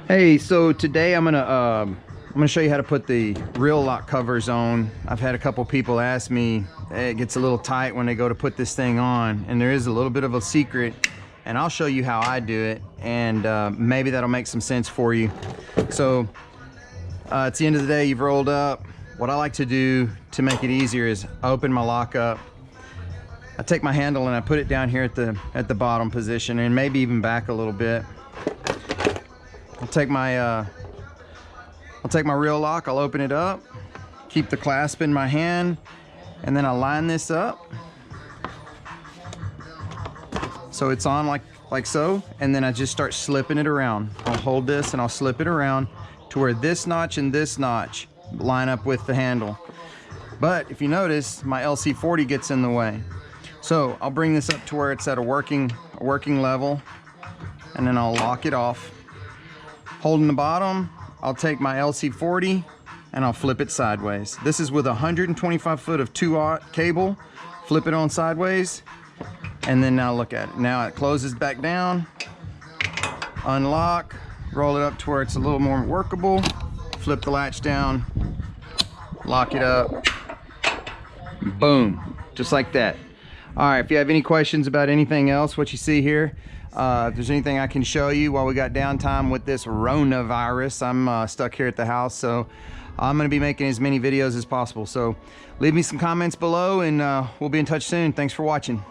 Hey, so today I'm gonna show you how to put the reel lock covers on. I've had a couple people ask me, hey, it gets a little tight when they go to put this thing on, and there is a little bit of a secret, and I'll show you how I do it, and maybe that'll make some sense for you. So it's the end of the day, you've rolled up. What I like to do to make it easier is open my lock up. I take my handle and I put it down here at the bottom position, and maybe even back a little bit. I'll take my reel lock, I'll open it up, keep the clasp in my hand, and then I'll line this up so it's on like so, and then I just start slipping it around. I'll hold this and I'll slip it around to where this notch and this notch line up with the handle. But if you notice, my LC40 gets in the way. So I'll bring this up to where it's at a working level, and then I'll lock it off. Holding the bottom, I'll take my LC40 and I'll flip it sideways. This is with 125 foot of 2/0 cable. Flip it on sideways, and then now look at it. Now it closes back down, unlock, roll it up to where it's a little more workable, flip the latch down, lock it up, boom, just like that. All right, if you have any questions about anything else, what you see here, if there's anything I can show you while we got downtime with this coronavirus, I'm stuck here at the house, so I'm gonna be making as many videos as possible. So leave me some comments below, and we'll be in touch soon. Thanks for watching.